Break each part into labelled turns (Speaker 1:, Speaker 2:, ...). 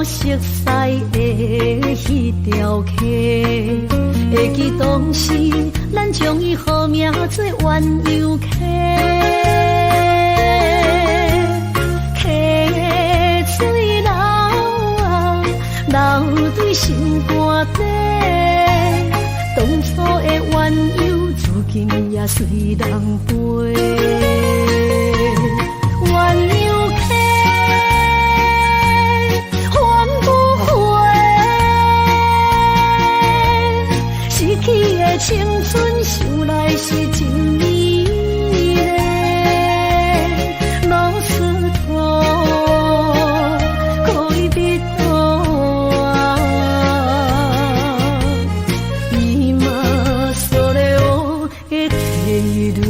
Speaker 1: 色彩的迄条溪，会记当时咱将伊号名做鸳鸯溪。溪水流啊，流对心肝底。当初的鸳鸯，至今也随人陪。鸳鸯溪。青春想来是真美丽，老师徒可以比多啊，伊嘛所了的体路。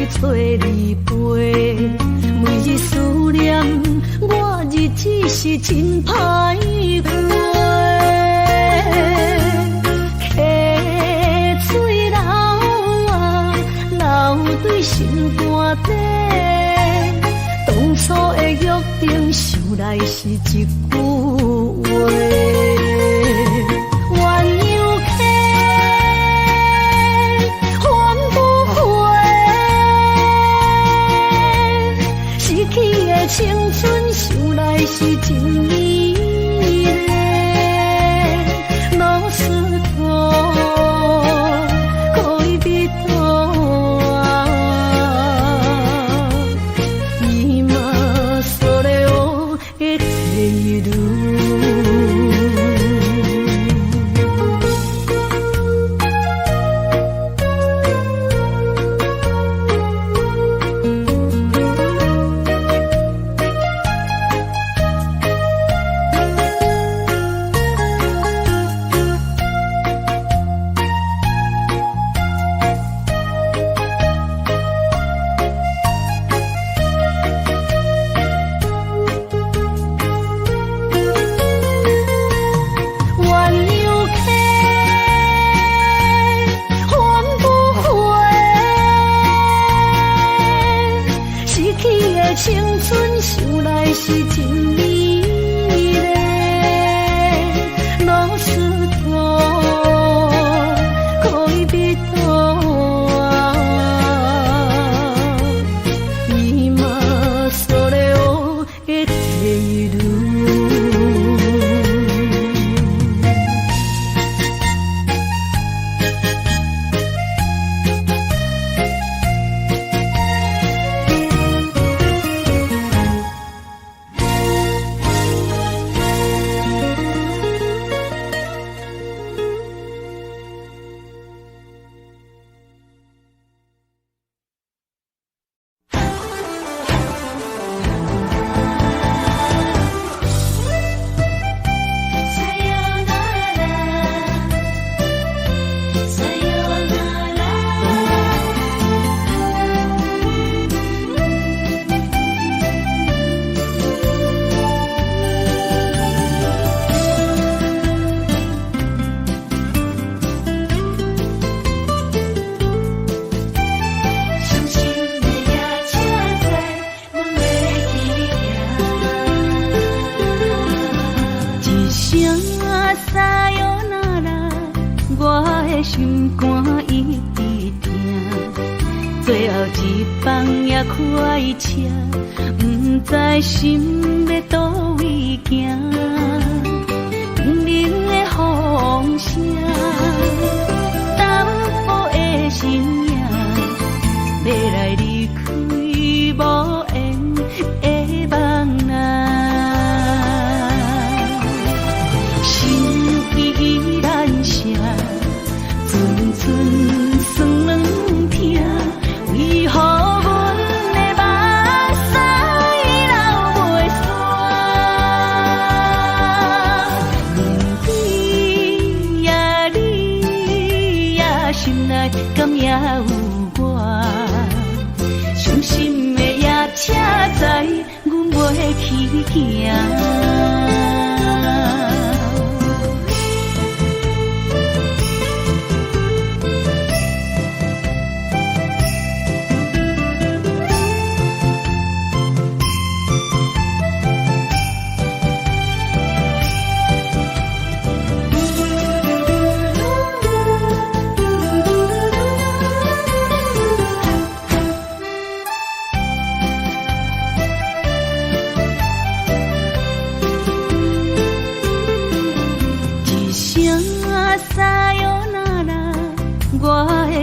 Speaker 1: 找你陪，每日思念，我日子是真歹过。溪水流啊，流对心肝底。当初的约定，想来是一句话。青春想来是真美丽，老师徒可以比多啊，伊嘛所了的体路。青春想来是真美丽，老师徒可以比多啊，伊嘛所了的体路。心肝一直疼，最后一放也开车，不知心要倒位行。冰冷的风声，淡薄的身影，要来离开无缘的梦啊，心依然舍。寸寸酸软疼，为有我，伤心的夜车载，阮袂去行。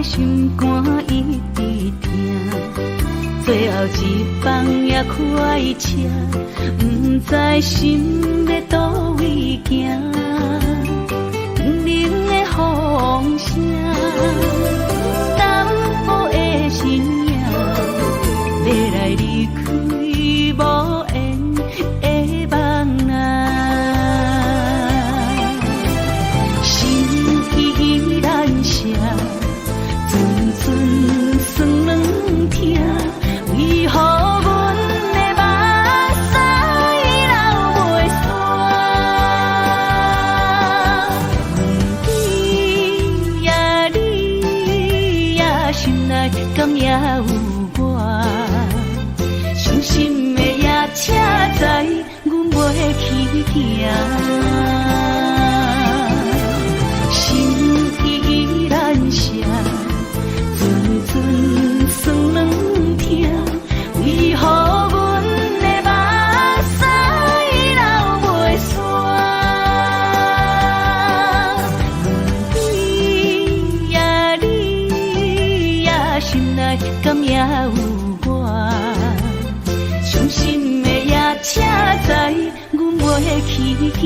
Speaker 1: 心肝一直疼，最后一放也开车，不知心要倒位行。冷的风声，淡薄的身影，要来离开无缘的梦啊，心依然舍。阵酸软疼，为何阮的目屎流袂煞？问你呀，心内敢也有我？伤心的夜车载，阮袂去行。心依然舍。酸软疼，为何阮的目屎流袂煞？问你呀，心内敢也有我？伤心的夜车载，阮袂去行。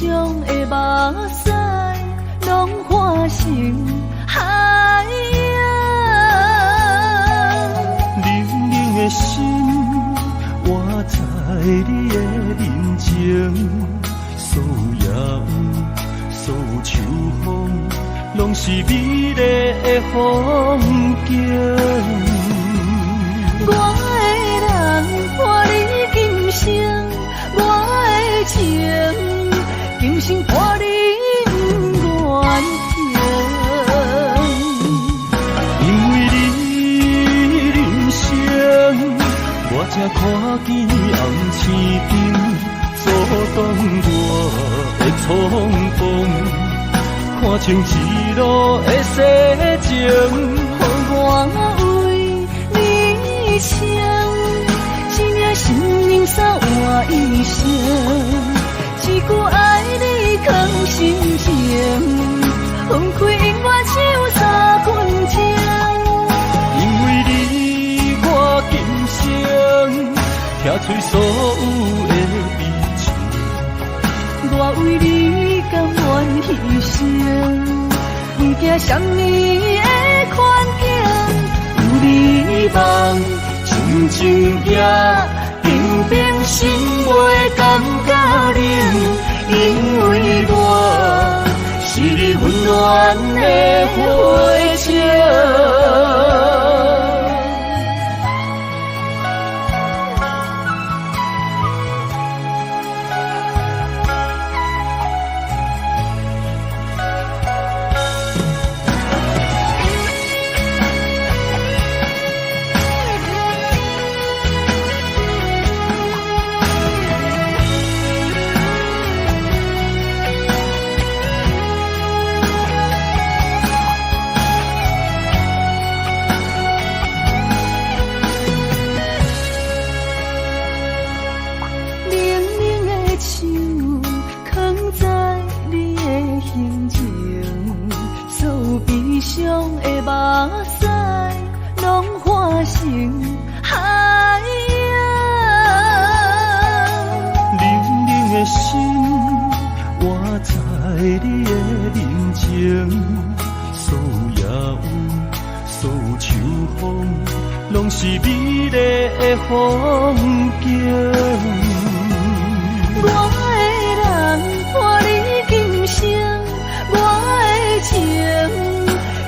Speaker 1: 伤的目屎，拢化成海洋。
Speaker 2: 冷冷的心，活在你的面前，所有野有，所有秋风，拢是美丽的风景。
Speaker 1: 我的人伴你今生，我的情今生伴你不愿停。
Speaker 2: 因为你人生，我才看见红青灯阻挡我的冲动，看清一路的世情，
Speaker 1: 予我为你唱，一领心灵扫我一生，一句爱你藏心情，分开永远只有三分情。
Speaker 2: 因为你我今生听出所有的悲情，
Speaker 1: 我为你甘愿牺牲，不惊什么的困境，有你梦，静静行，平平心袂感觉冷，因为我是你温暖的火情。
Speaker 2: 拢是美丽的风景。
Speaker 1: 我的人伴你今生，我的情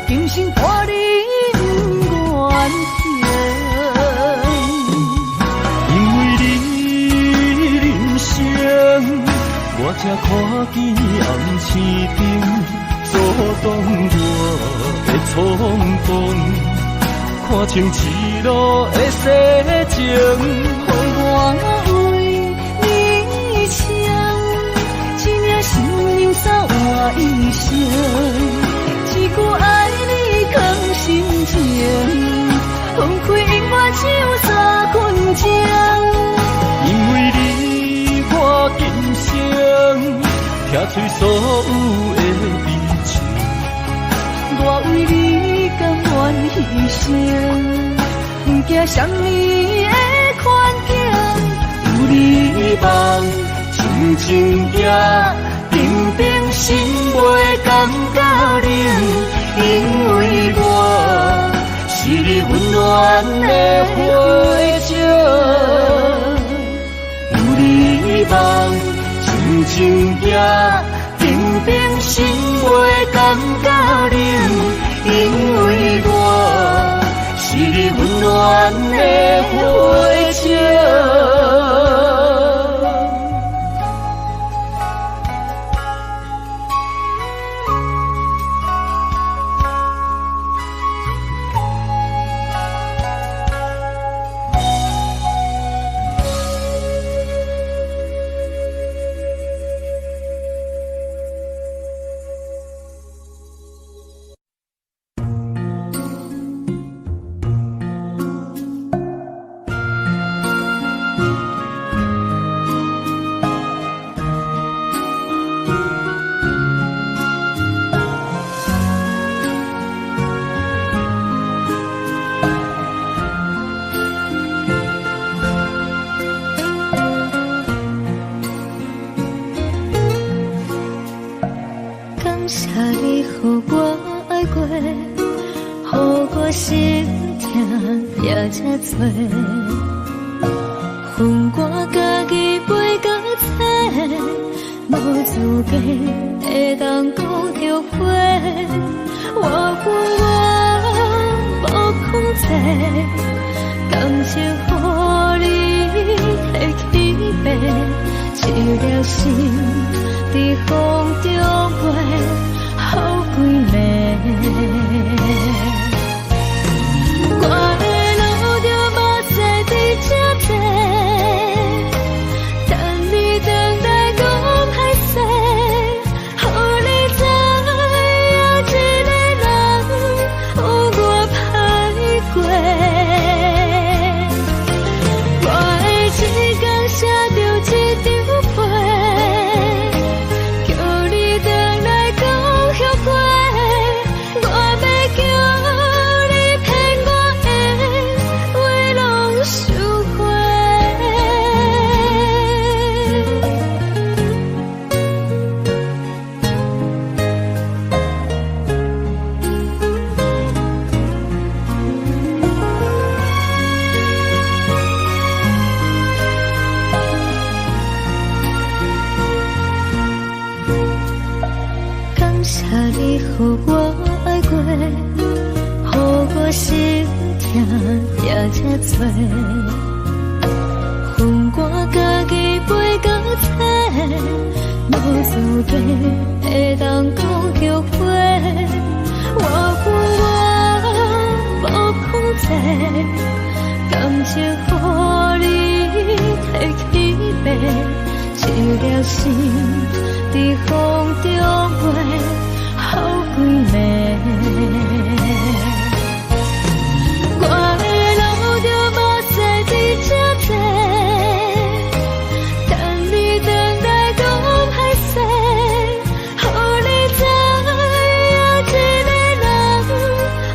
Speaker 1: 今生伴你不愿停。
Speaker 2: 因为你人生，我才看见红青灯阻挡我的冲动。看清一路的世情，
Speaker 1: 予我为你唱，一领心灵扫我一生，一句爱你藏心情，分开永远只有三分情。
Speaker 2: 因为你我今生听出所有的悲情，
Speaker 1: 我为你甘愿牺牲，不惊什么的困境，有你梦，静静行，平平心袂感觉冷，因为我是你温暖的火情，有你梦，静静行，平平心袂感觉冷。因为我是你温暖的火情。这多，恨我家己袂到切，无资格会当讲后悔。我无控制，感情予你提起白，一条心在风中飞，好几暝。予我爱过，予我心痛也这多，恨我家己袂到切，无资格会当讲后悔。我无控制，感情予你提起白，一条心在风中飞。好几暝，我的路就无再伫这多，等你回来讲歹势，予你知影一个人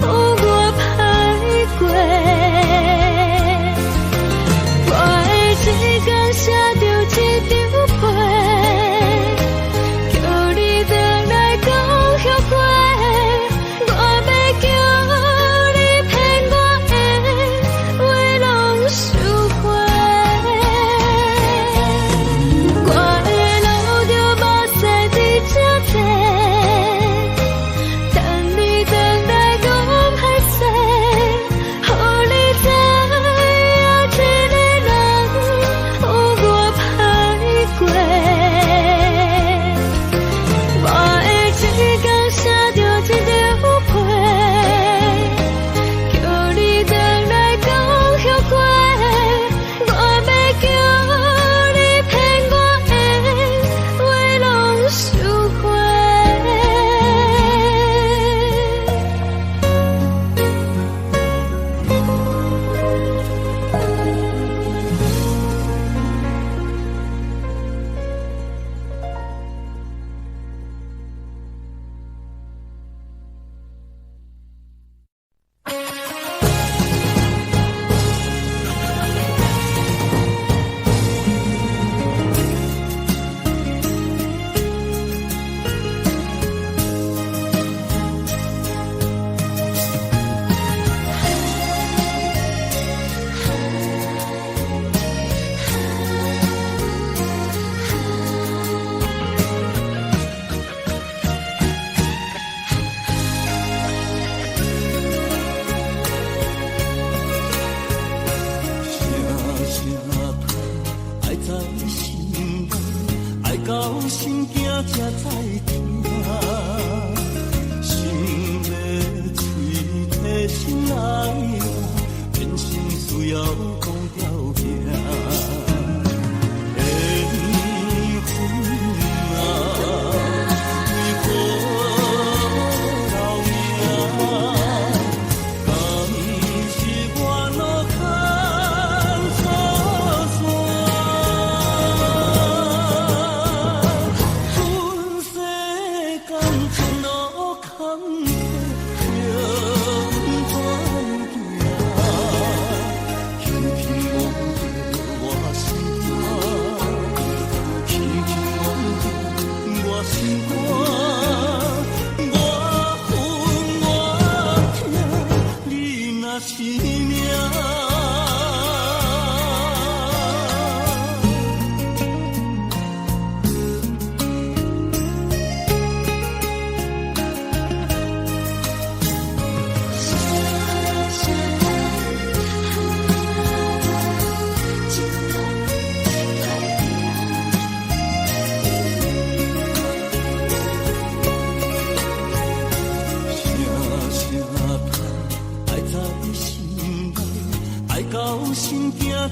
Speaker 1: 有我歹过。我的一天写着一张被，叫你回来讲。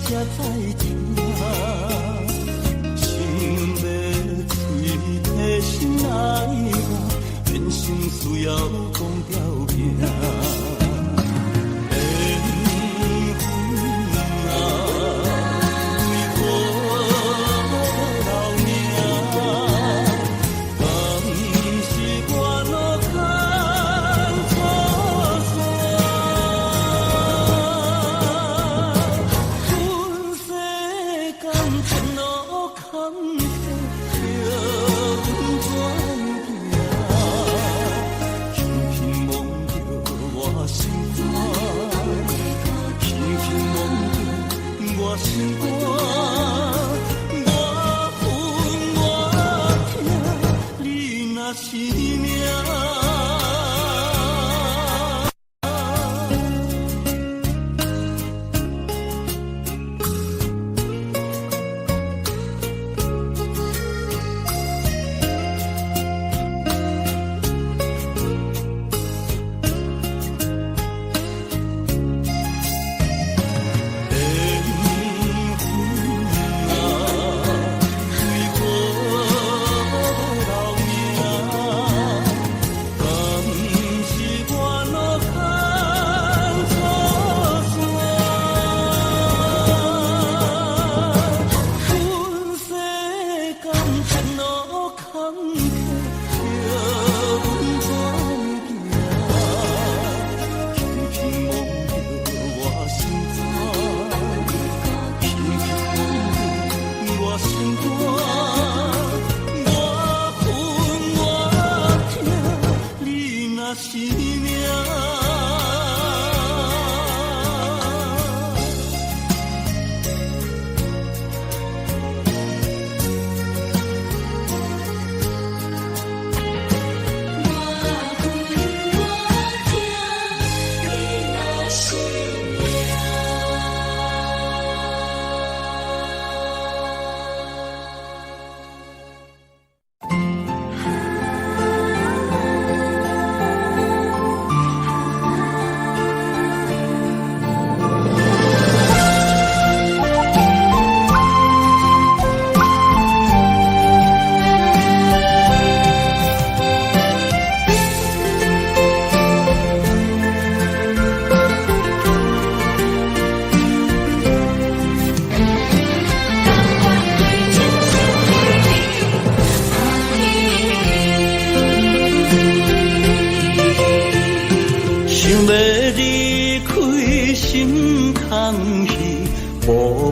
Speaker 2: 才知听，心要吹提心爱我，人生需要讲条命。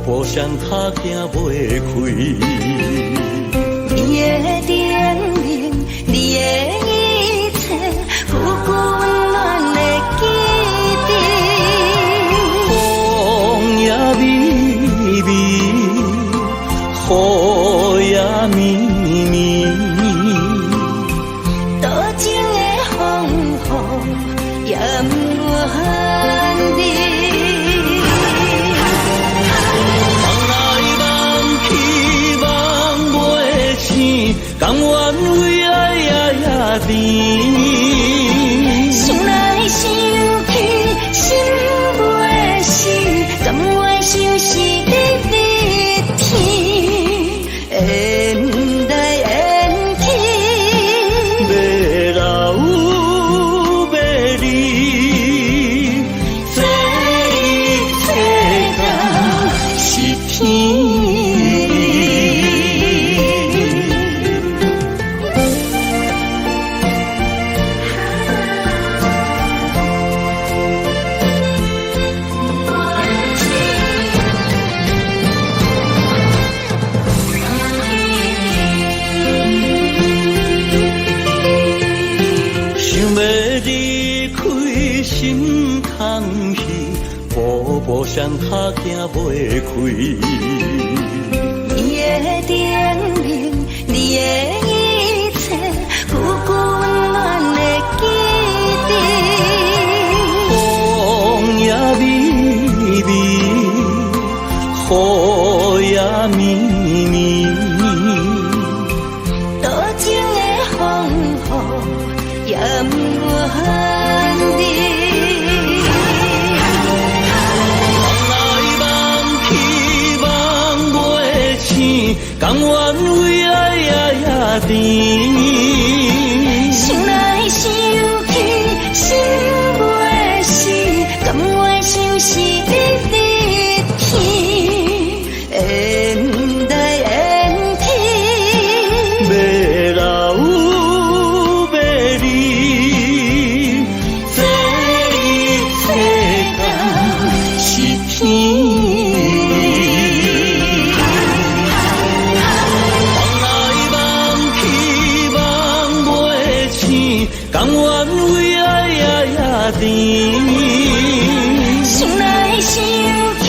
Speaker 2: 步上脚行袂开，
Speaker 1: 你的叮咛，你的一切，久久温暖的记忆。
Speaker 2: 风也微微，雨也绵绵，
Speaker 1: 多情的风雨也不怨你。
Speaker 2: 甘愿为爱夜甜，
Speaker 1: 想来想去心袂死，甘愿相思你比天，缘来缘去，
Speaker 2: 要老要离，这一切都是天。步上脚行袂开，
Speaker 1: 你的叮咛，你的一切，久久温暖的记忆。
Speaker 2: 风也微微，雨也绵绵，
Speaker 1: 多情的风雨也不怨你。
Speaker 2: 甘愿为爱也甜。
Speaker 1: 想来想去，心袂死，甘愿相思日日天，缘来缘去，
Speaker 2: 要老要离，这一切敢是天？甘愿为爱也甜，
Speaker 1: 想来想去，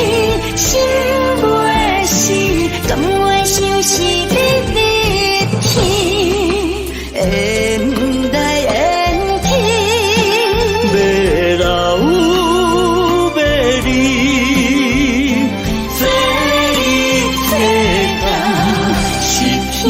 Speaker 1: 心袂死，甘愿相思日日天，缘来缘去，
Speaker 2: 要老要离，这一切敢是天？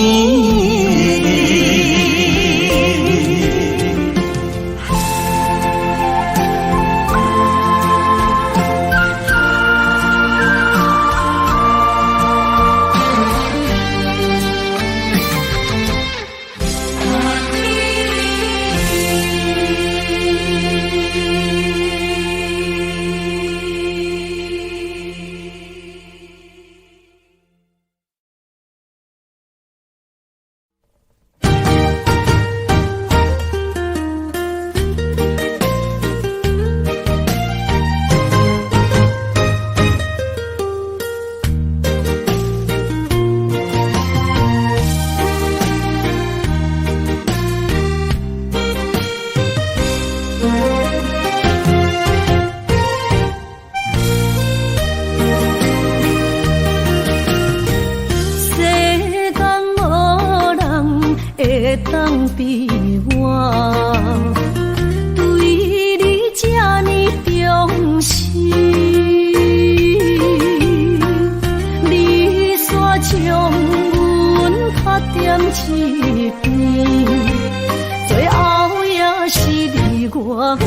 Speaker 1: 当比我对你这呢重视，你煞将阮拍点一边，最后也是你我不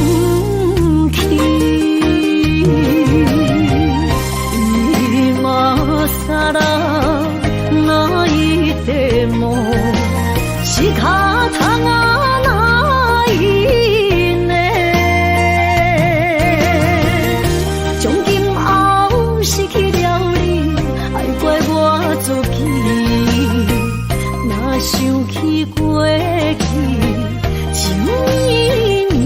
Speaker 1: 去。今さら泣いても仕方がないね。从今后失去了你，爱怪我自己。若想起过去，情绵绵，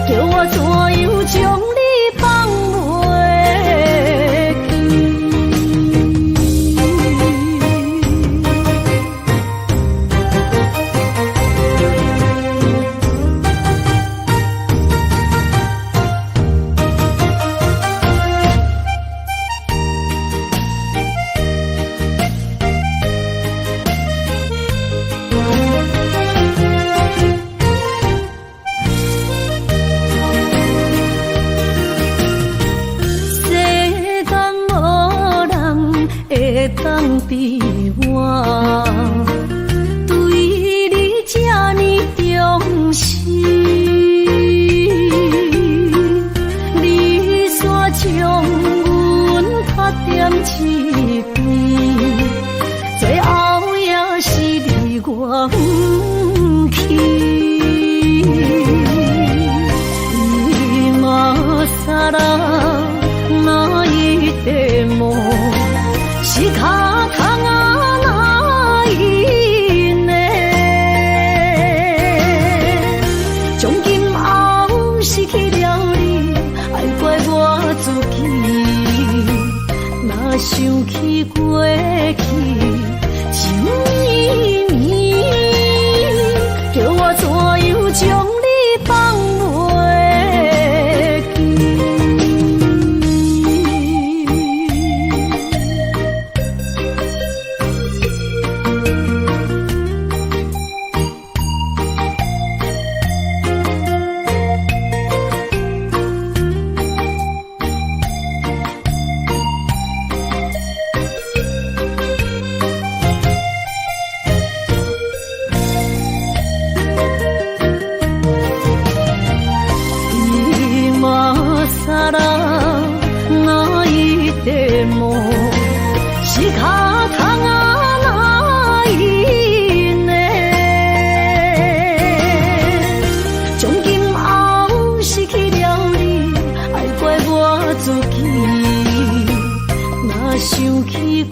Speaker 1: 叫我怎样将你放袂记？当比我对你这呢重视，你煞将阮拍点一边，最后也是你我不去。今さら泣いても仕方がないね。从今后失去了你，爱怪我自己。若想起过去，情绵绵，叫我怎样将你放袂记？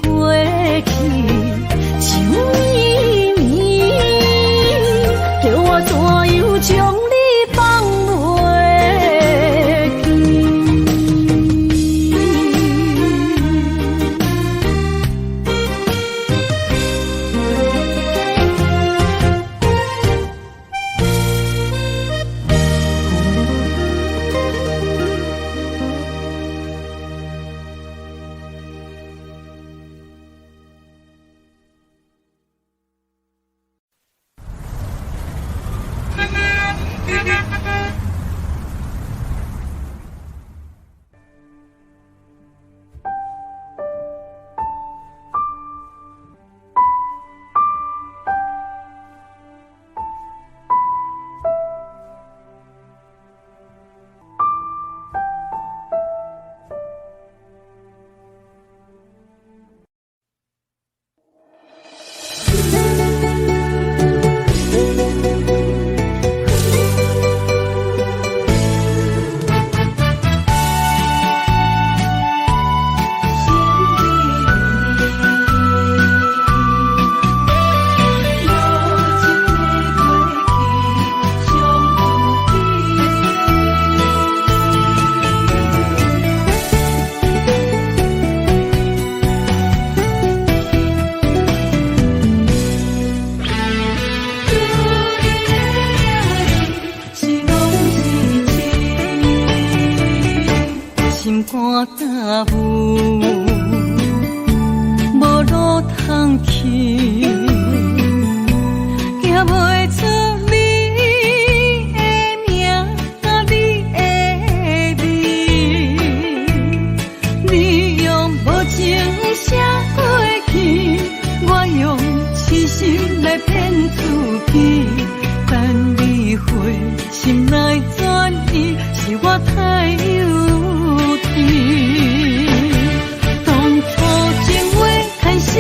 Speaker 1: 过去，像绵绵，叫我怎样将你放袂记？心肝焦浮，无路通去，行袂出你的名，你的字，你用无情写过去，我用痴心来骗自己，等你回心来转意，是我太幼稚。当初情话开始，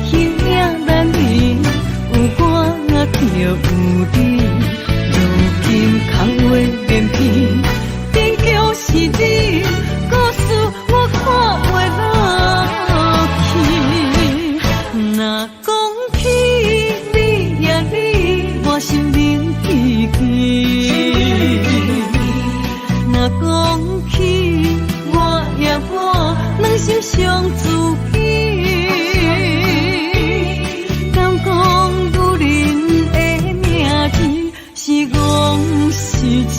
Speaker 1: 形影难离，有我就有你。如今空话连篇，终究是你，故事我看袂落去。若讲起你呀你，我心灵悲喜。若讲起我呀我，两心相知己。敢讲女人的名字是戆是痴？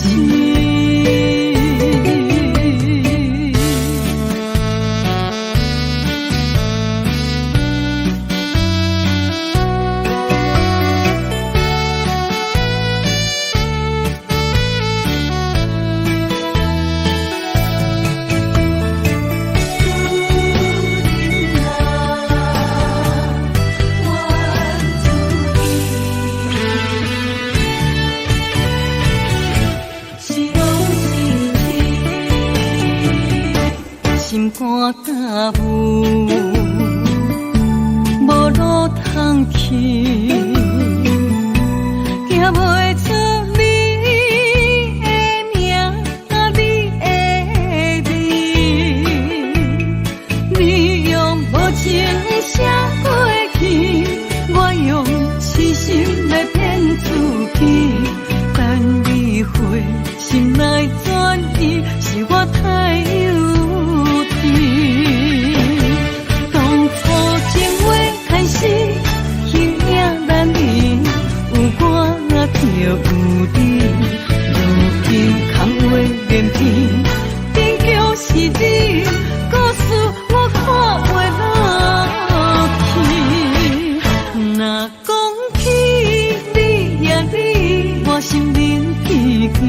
Speaker 1: 心肝焦浮，无路通去，行袂出你的名，你的字，你用无情写过去，我用痴心来骗自己，等你回心来转意，是我太幼当初情话开始，形影难离，有我就有你。如今空话连篇，终究是你，故事我看袂落去。若讲起你呀你，我心灵悲喜。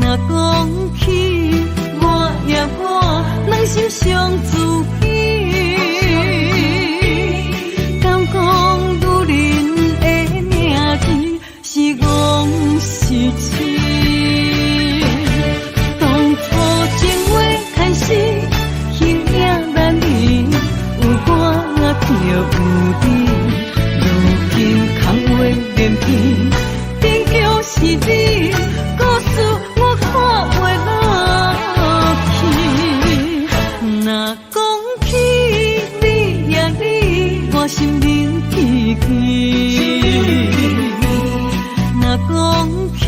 Speaker 1: 若讲起我呀我，两心相知己。敢讲女人的名字是戆是痴？当初情话开始，形影难离，有我就有你。如今空话连篇，终究是你，故事我看袂落去。若起你呀你，我心灵天气。若讲起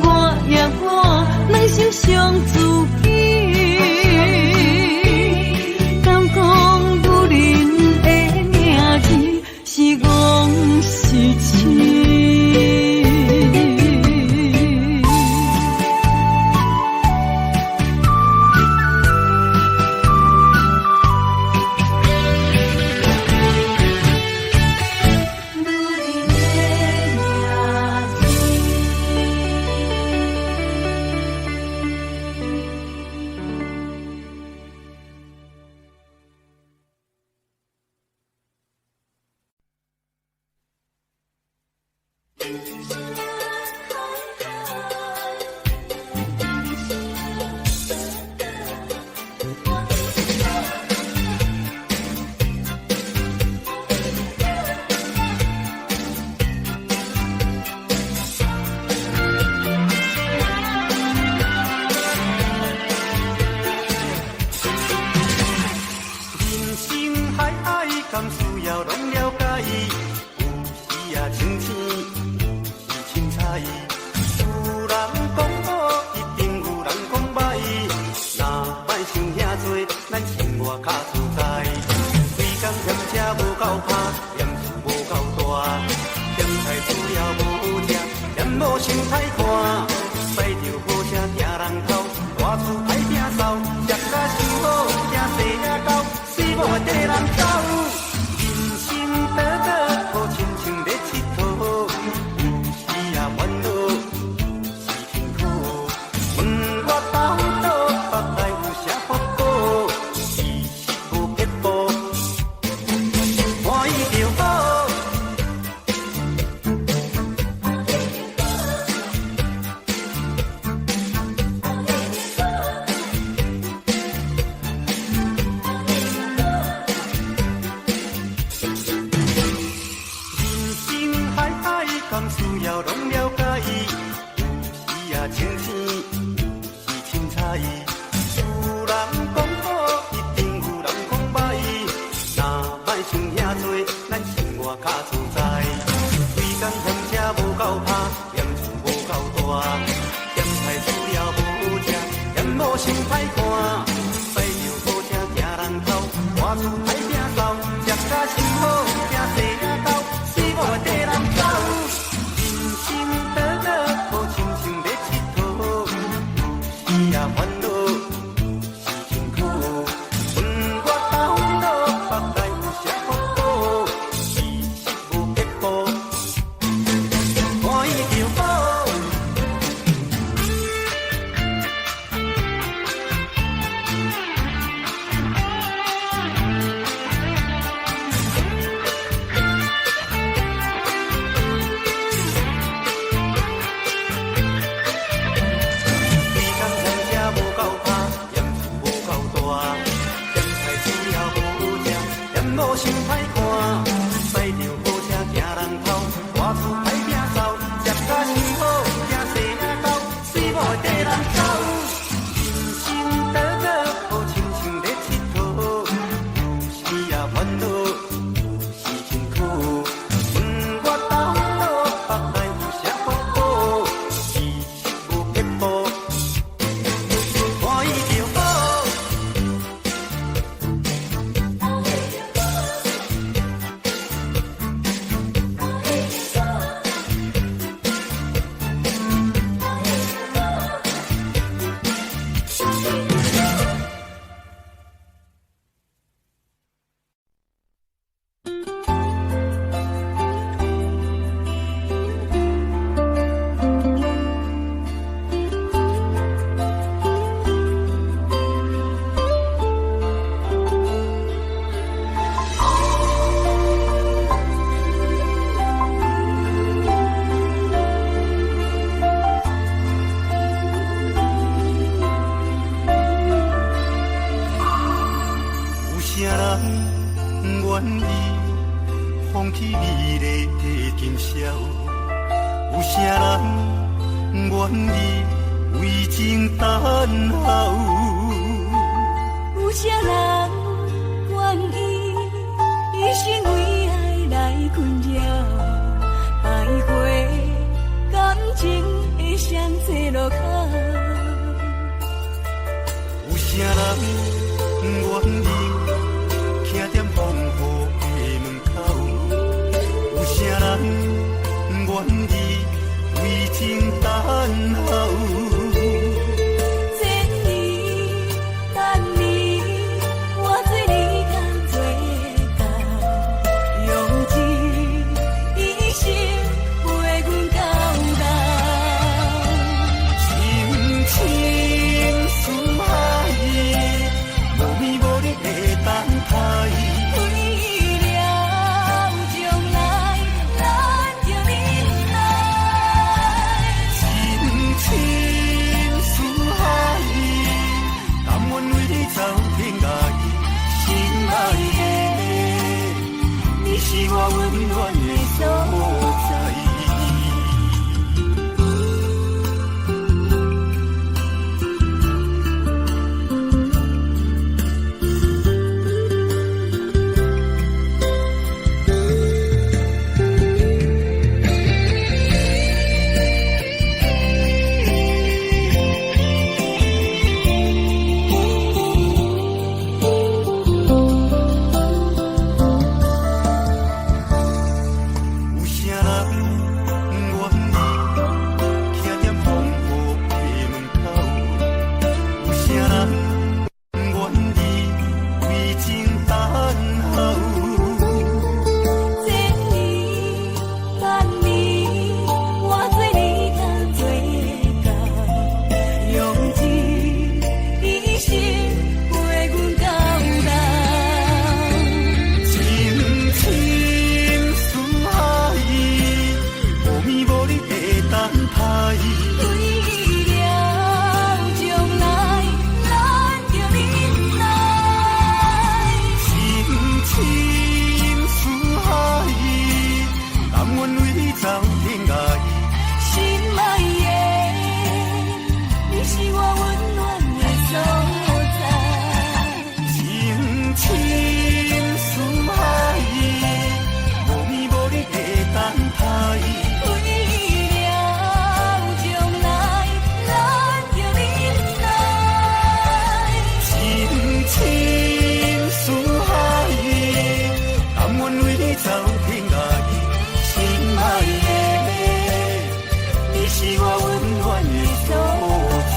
Speaker 1: 我呀我，咱心相知己。敢讲女人的名字是戆是痴？有啥人
Speaker 2: 情似海，无依无你地等待。
Speaker 1: 为了将来，咱就忍耐。
Speaker 2: 情深似海，甘愿为你走天涯。心爱的，你是我温暖的所在。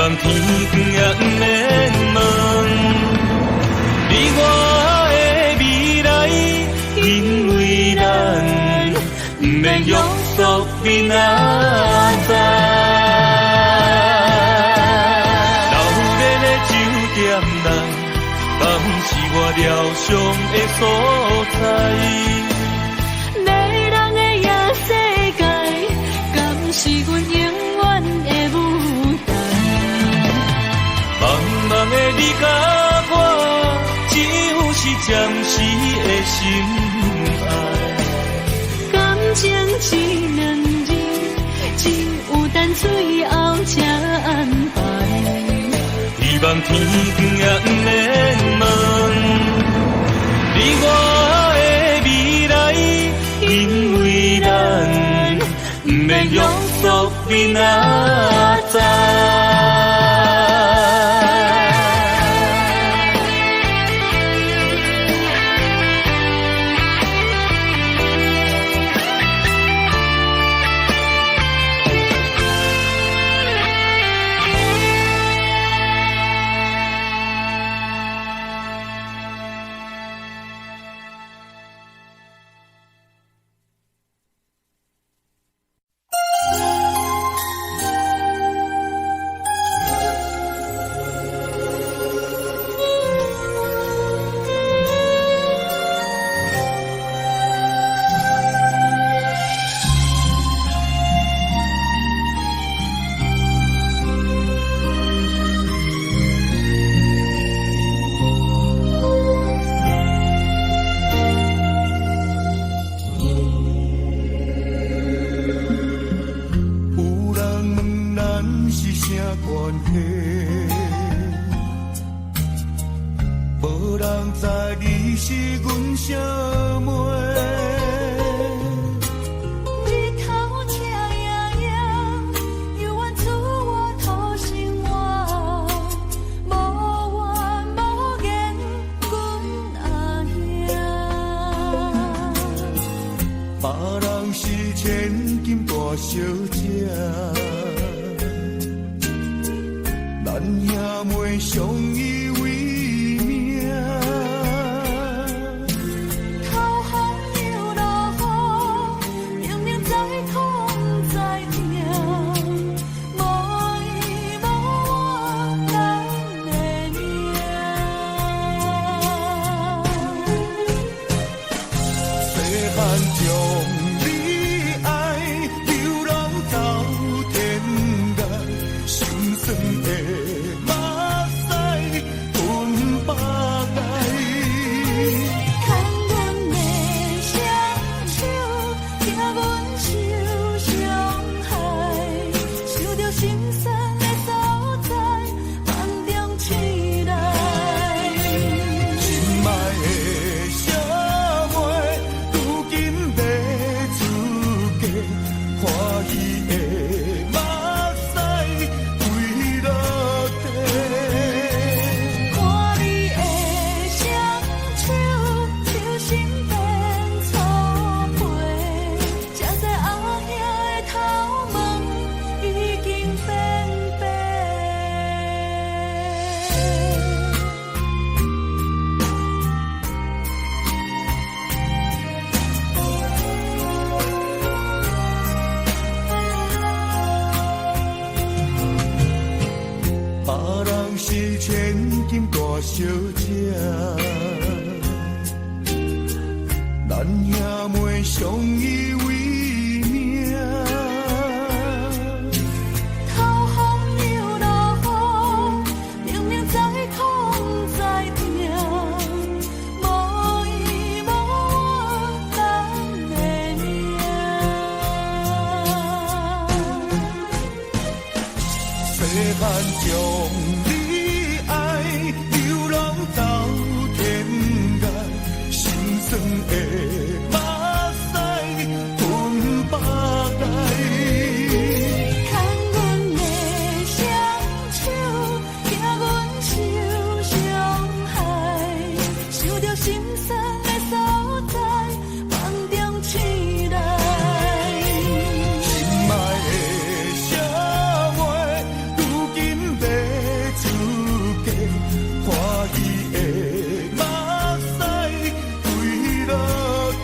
Speaker 2: 天光也免问，你我的未比哪知？老练的酒店内，敢是我疗伤的所在？
Speaker 1: 迷人的夜世界，敢是阮永远的舞台？
Speaker 2: 茫茫的你甲我，只有是暂时的心爱。
Speaker 1: 感情只两字，只有等最后才安排。
Speaker 2: 希望天光也不免问，你我的未来，因为咱不免约束比哪知？
Speaker 3: 小姐，咱兄妹相依为命，
Speaker 1: 透风又落雨，明明知痛知痛，无依无我咱的命。
Speaker 3: 细汉将你爱流浪到天涯，心酸的目屎吞百代。
Speaker 1: 牵阮的双手，惊阮受伤害，想着心酸的所在，梦中醒来。
Speaker 3: 心爱的小妹，如今要出嫁，欢喜的目屎归落地。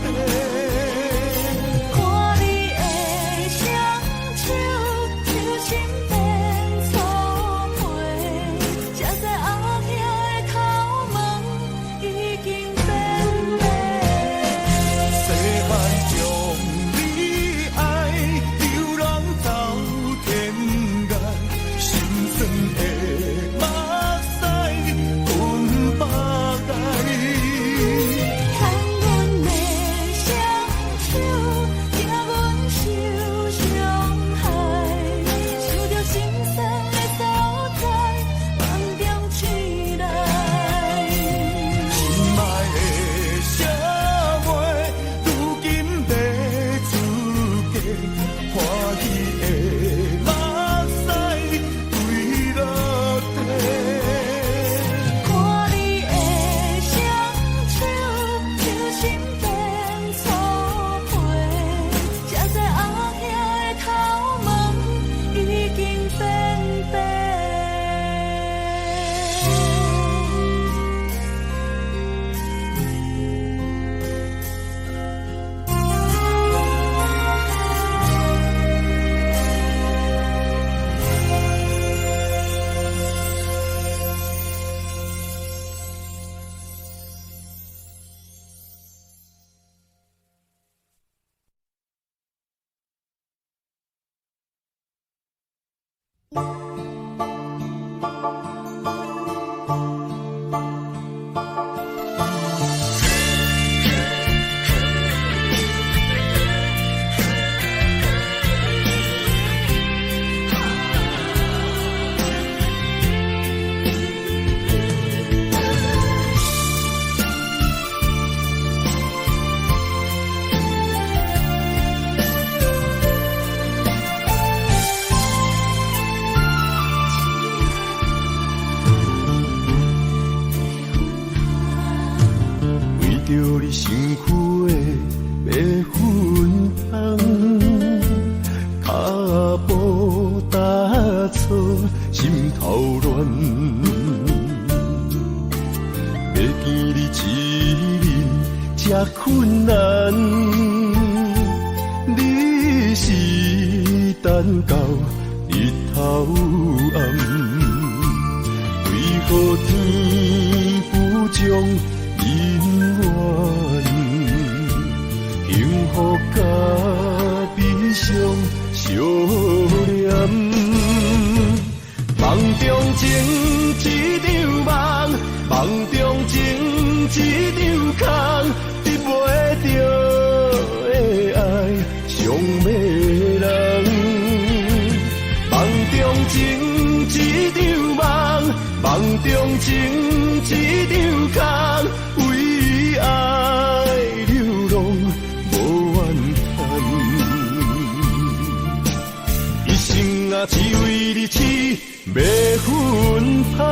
Speaker 2: 着你身躯的白粉红，脚步踏错，心头乱。要见你一面这困难，你是等到日头暗，为何天不将人怨？幸福甲悲伤相连，梦中情一场梦，梦中情一场空，得袂着的爱上迷人。梦中情一场梦，梦中情一场空，为爱流浪无怨叹，一生啊只为你痴白粉红。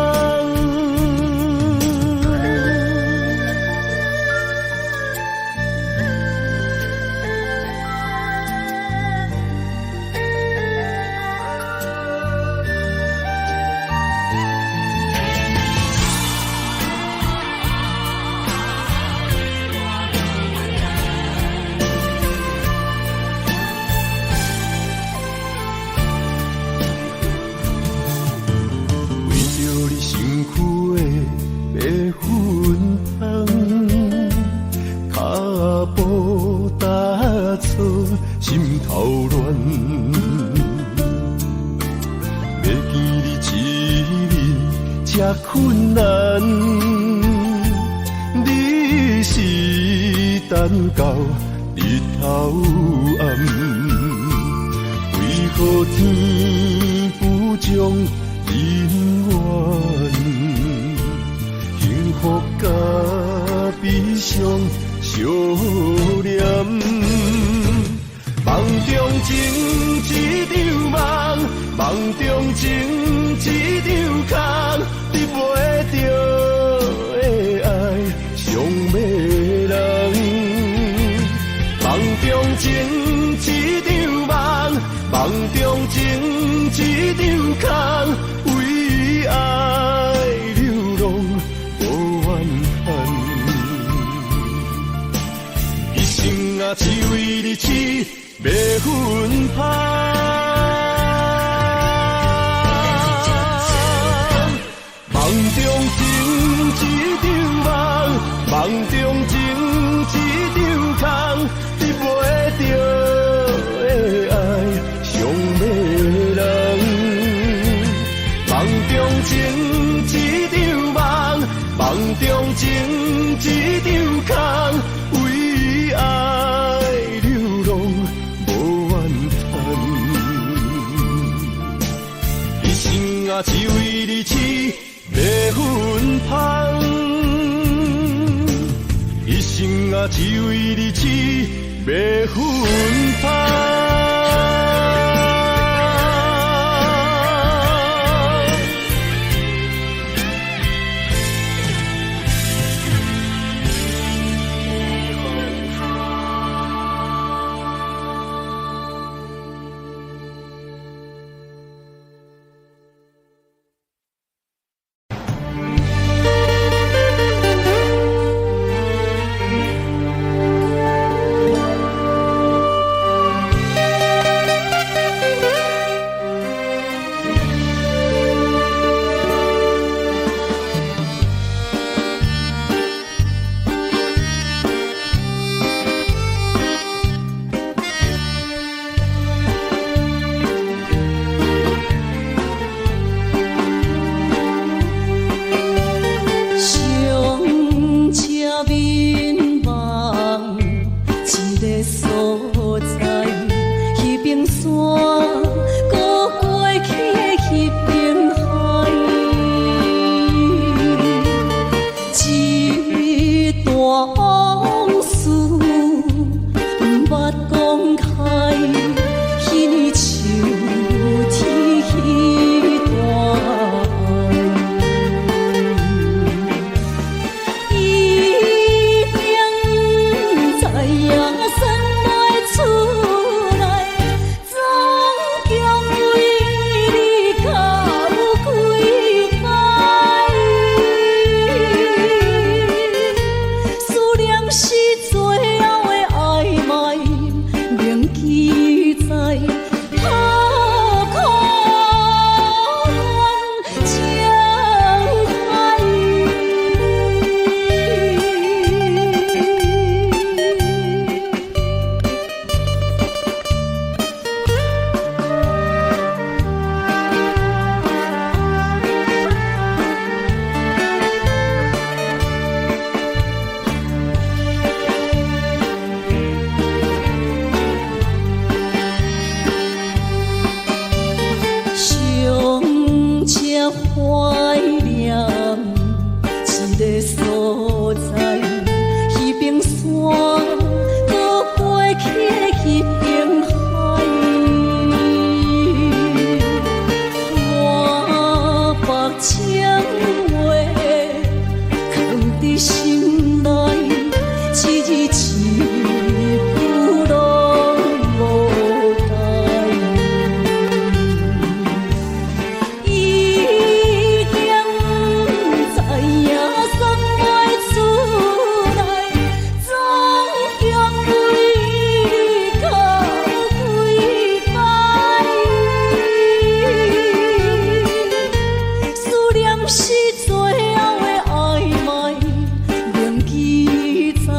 Speaker 2: 心头乱，要见你一面这困难，你是等到日头暗，为何天不将人怨？幸福甲悲伤相连。梦中情一场梦，梦中情一场空，得袂着的爱上迷人。梦中情一场梦，梦中情一场空，为爱流浪无怨叹，一生啊只为你痴白粉红。梦中情一场梦，梦中情一场空，得袂着的爱上迷人。梦中情一场梦，梦中情一场空，为爱流浪无怨叹，一生啊只为你痴白粉红，一生啊只为你痴白粉红。
Speaker 1: 一次不拢无代。已经不知影送袂出来，总共为你哭几摆。思念是最后的暧昧，铭记在。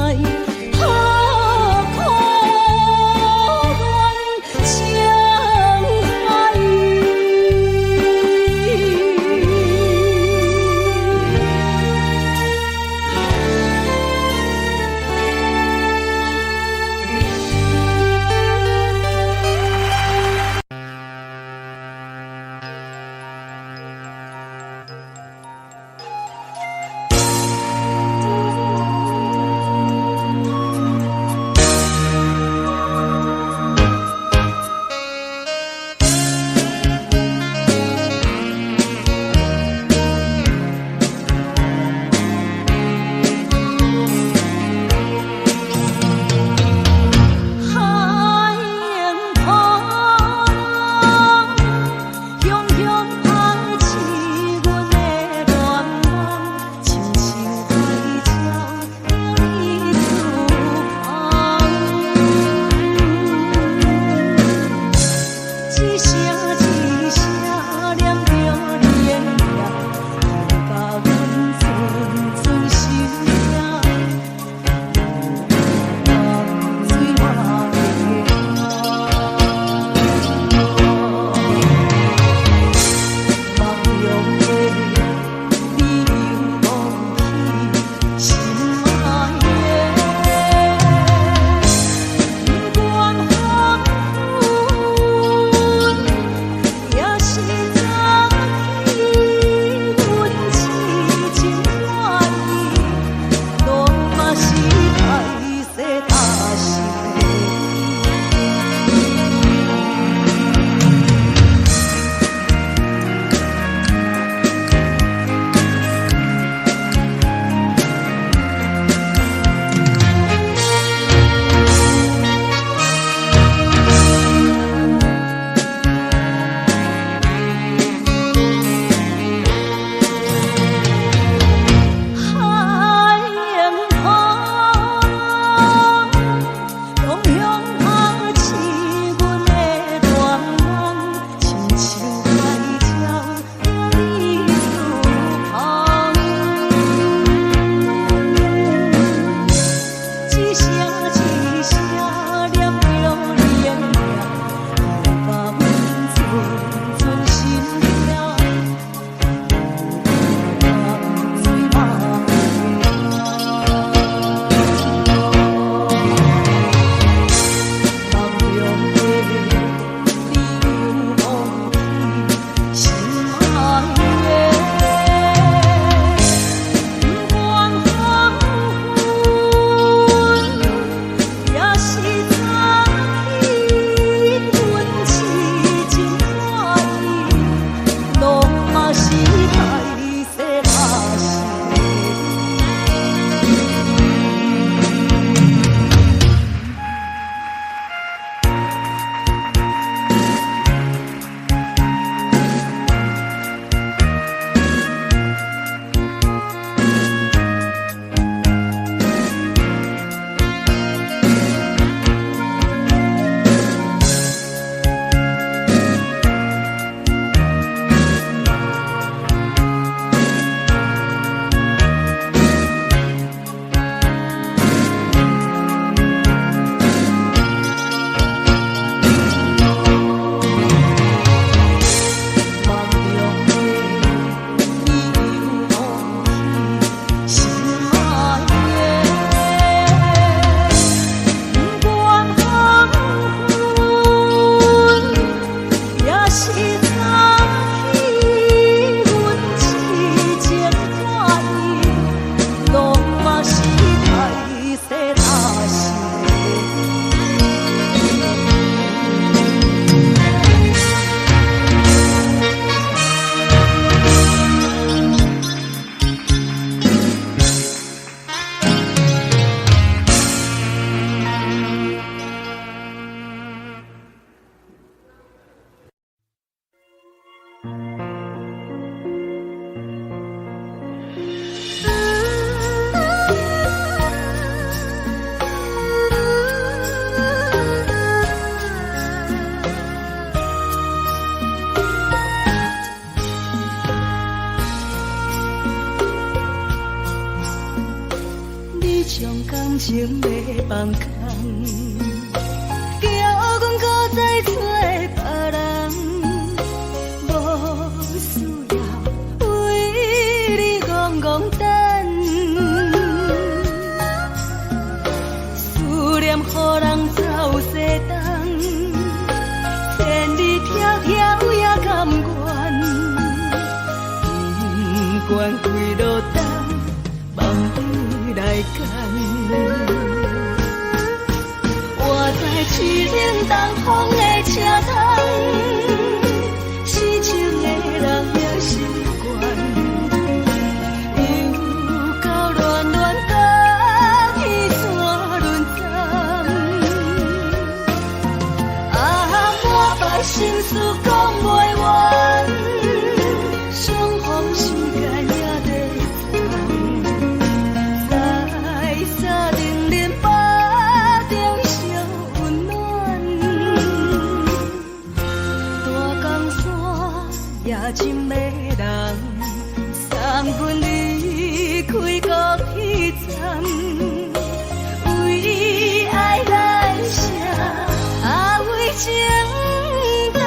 Speaker 1: 情要放空，叫阮搁再找别人，无需要为你戆戆等。思念予人走西东，千里迢迢也甘愿，不管几落冬，梦里来赶。我在市顶东风的车窗，痴情的人也习惯，又到乱乱甲彼山论战。啊，满腹心事讲袂完，相逢时间也在长，在沙丁林巴中烧温暖。大江山夜深的人，送阮离开国彼站，为爱来生，啊为情长。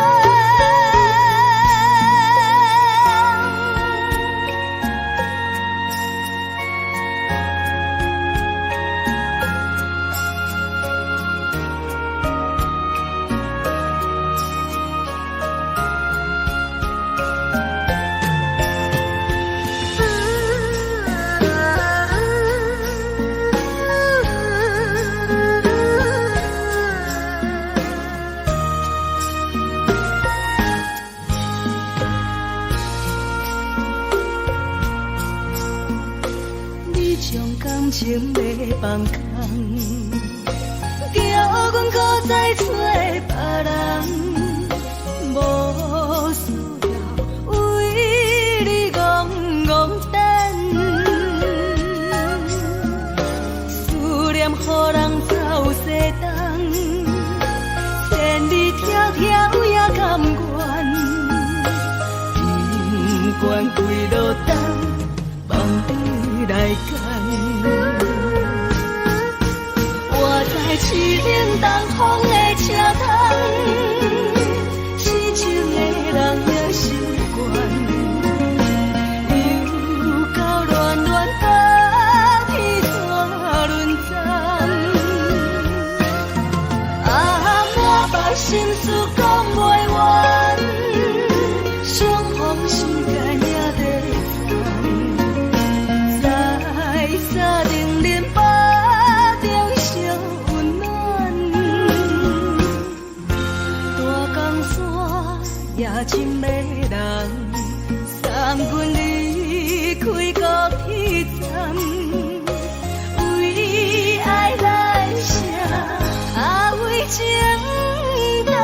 Speaker 1: 感情要放空，叫阮搁再找别人，无需要为你戆戆等。思念予人走西东，千里迢迢也甘愿，不管几落冬，梦里来赶。我在市顶东风的车窗，痴情的人也习惯，又到乱乱甲彼山论战。啊，满腹心事讲袂完，相逢时间也在长，在沙丁林巴中烧温暖。大江山夜深的人，送阮离开国彼站，为爱来生，啊为情长。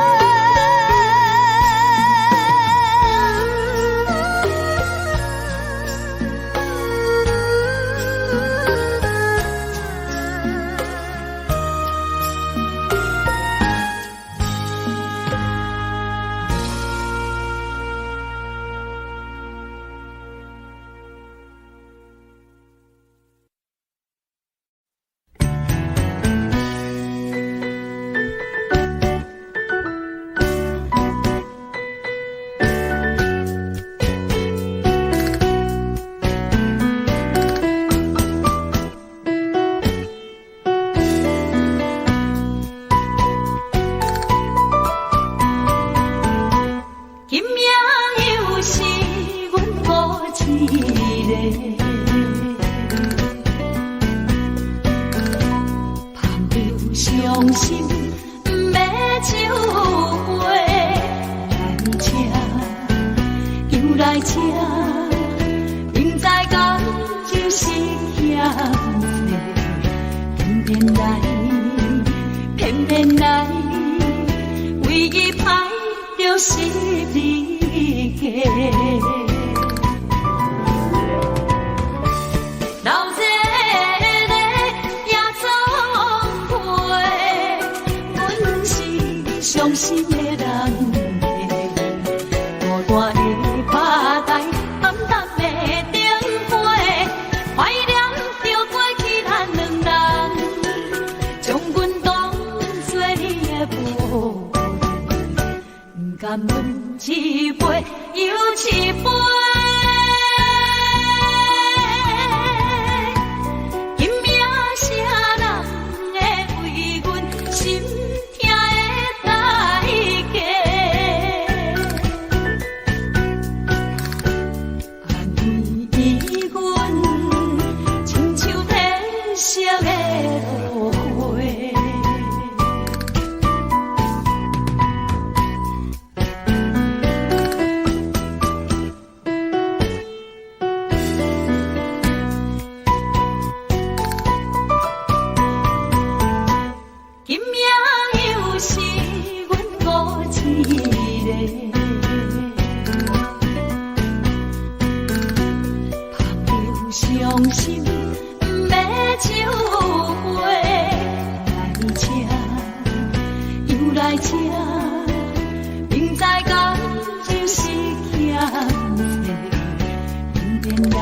Speaker 4: 怀念着过去咱两人。
Speaker 1: 甘阮一杯又一杯。今命啥人会为阮心痛的代价？安慰阮，亲像天色的落花。伤心不要收回，来这又来这，明知感情是欠债，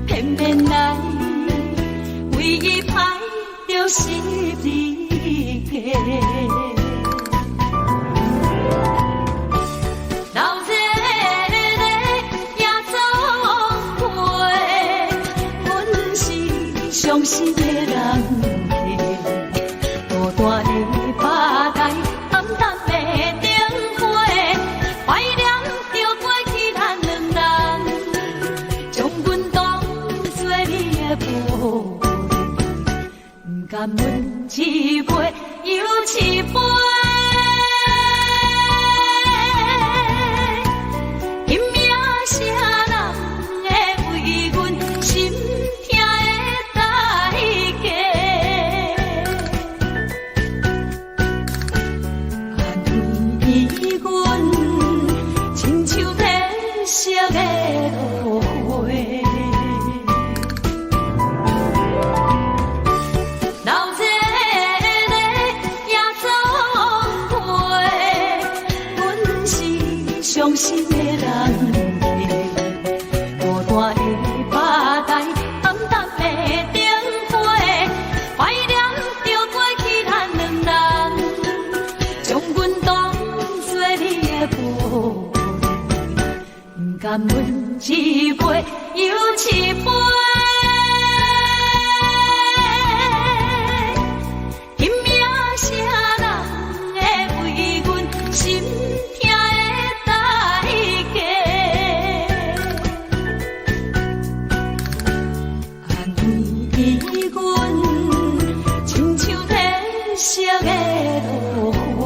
Speaker 1: 偏偏来，唯一歹着是你家。伤心的人客，孤单的吧台，暗淡的灯花，怀念着过去咱两人，将阮当作你的宝贝，不甘阮一杯又一杯。今命啥人会为阮心痛的代价？安慰阮，亲像天色的落花。老这个夜总会，阮是伤心的人。孤单的吧台，暗淡的灯花，怀念着过去咱两人，将阮当作你的宝贝，不甘阮一杯又一杯。今命啥人会为阮心痛的代价？安慰阮，亲像天色的落花。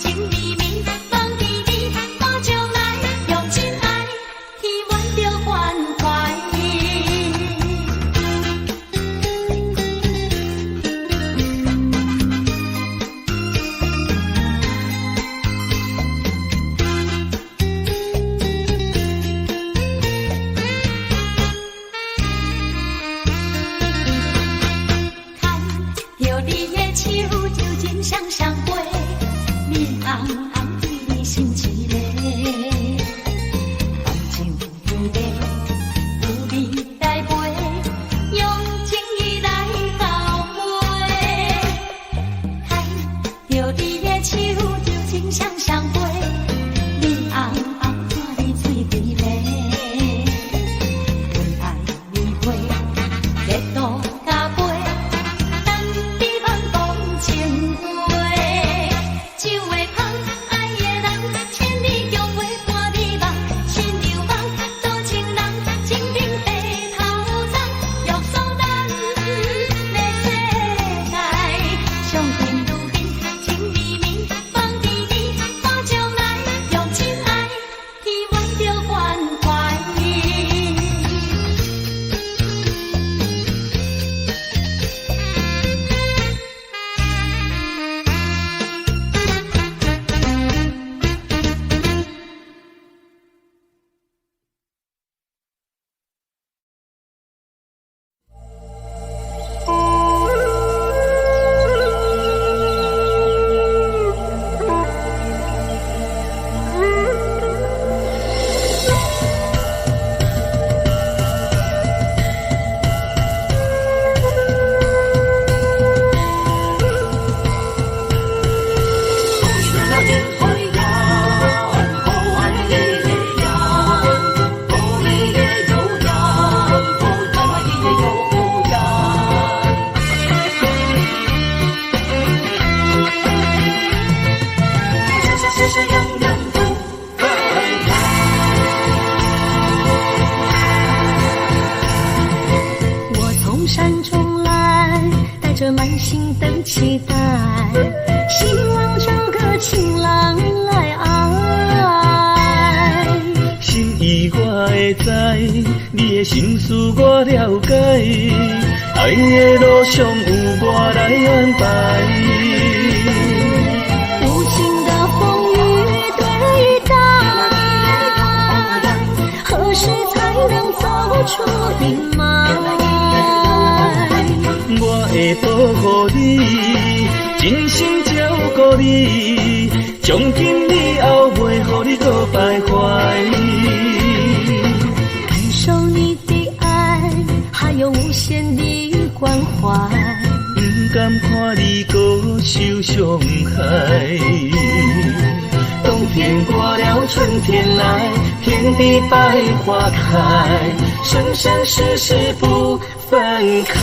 Speaker 1: 情绵绵，望天地，我将来用真爱去换着关怀。
Speaker 2: 爱的路上有我来安排，
Speaker 1: 无情的风雨对待，何时才能走出阴霾？
Speaker 2: 我会保护你，真心照顾你，从今以后袂予你搁徘徊。
Speaker 1: 感受你的爱，还有无限的关怀，
Speaker 2: 不甘看你搁受伤害。冬天过了，春天来，天地百花开，生生世世不分开。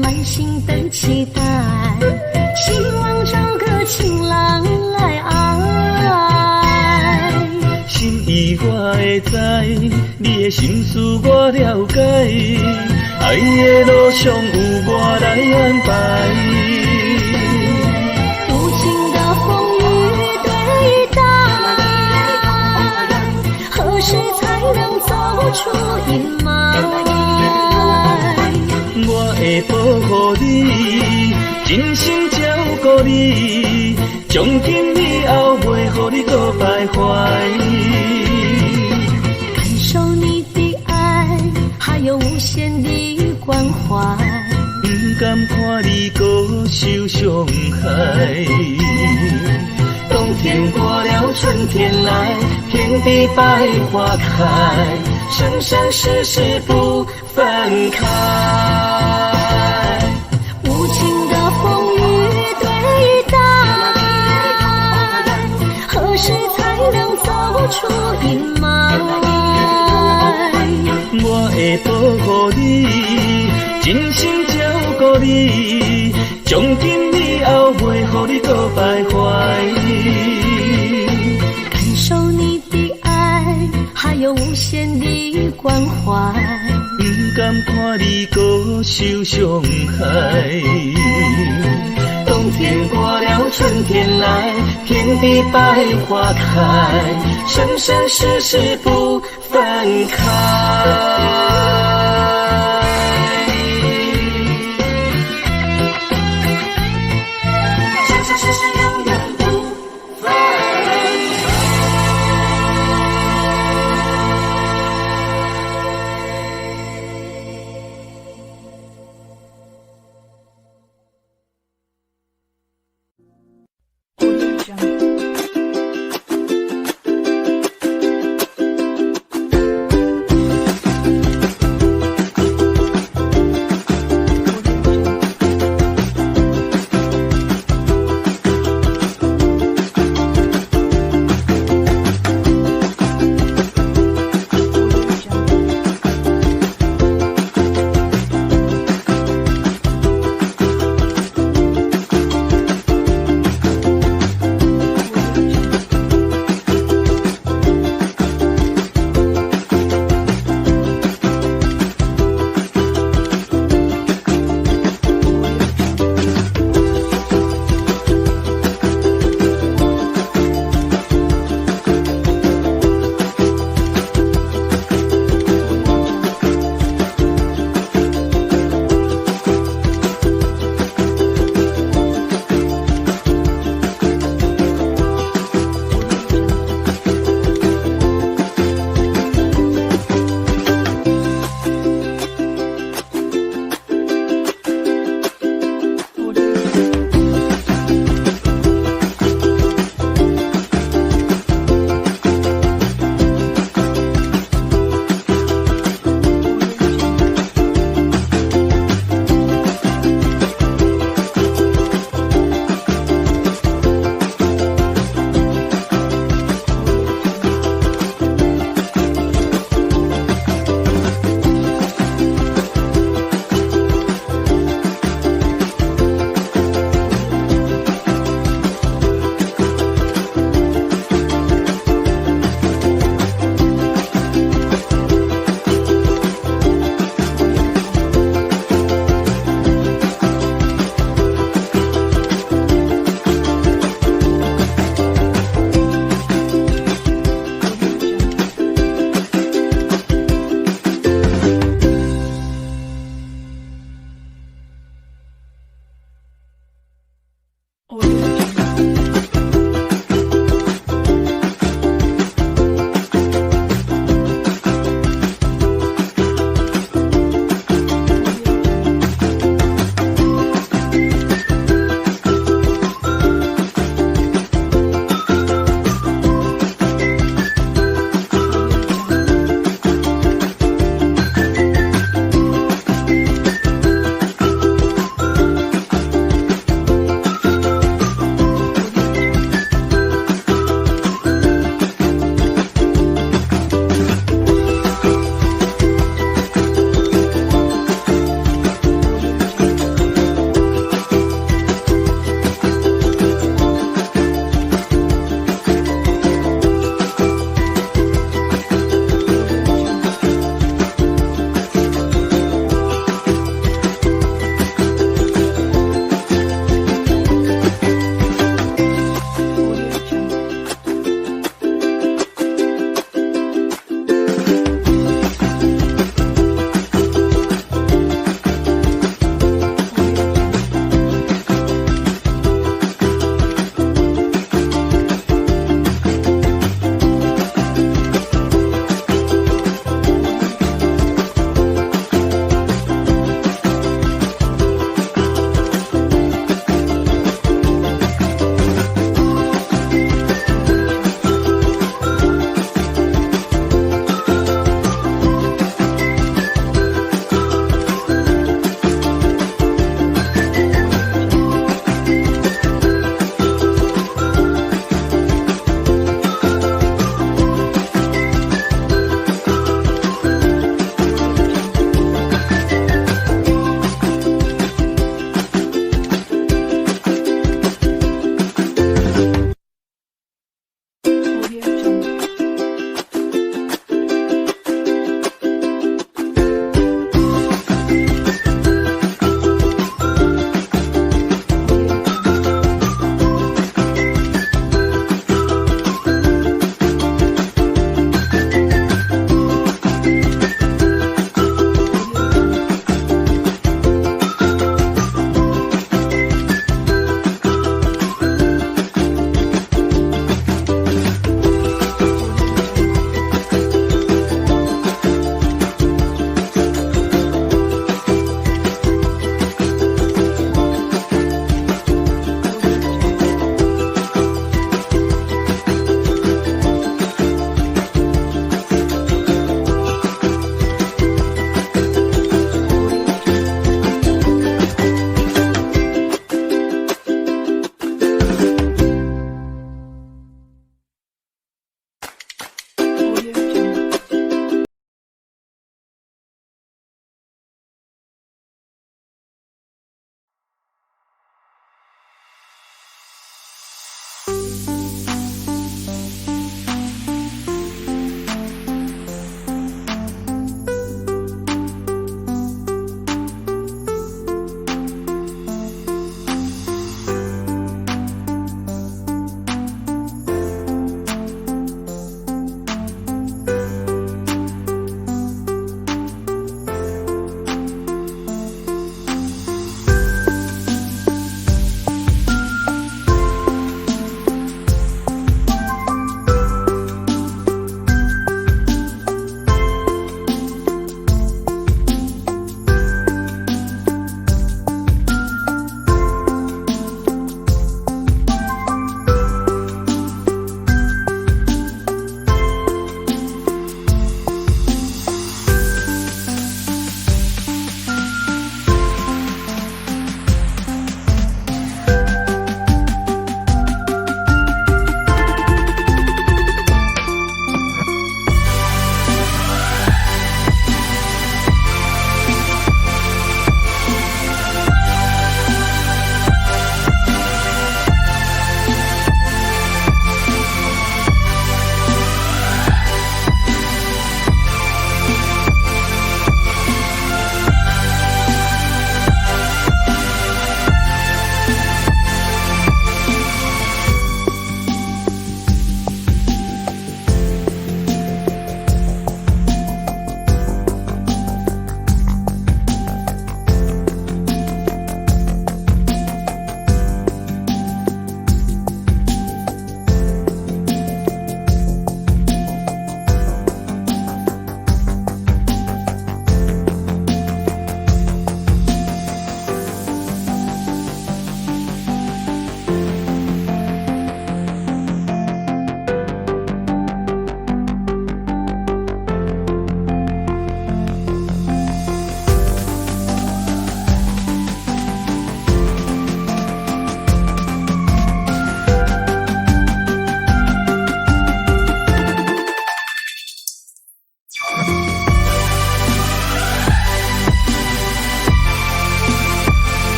Speaker 1: 满心的期待，希望找个情郎来爱。
Speaker 2: 心意我会知，你的心思我了解，爱的路上有我来安排。
Speaker 1: 无情的风雨对待，何时才能走出阴霾？
Speaker 2: 我会保护你，真心照顾你，从今以后袂予你搁徘徊。
Speaker 1: 感受你的爱，还有无限的关怀，
Speaker 2: 不甘看你搁受伤害。冬天过了，春天来，天地百花开，生生世世不分开。
Speaker 1: 无情的风雨对待，何时才月亮走出阴霾。
Speaker 2: 我会保护你，真心照顾你，从今以后袂予你搁徘徊。
Speaker 1: 感受你的爱，还有无限的关怀。
Speaker 2: 不甘看你搁受伤害。冬天过了，春天来，天地百花开，生生世世不分开。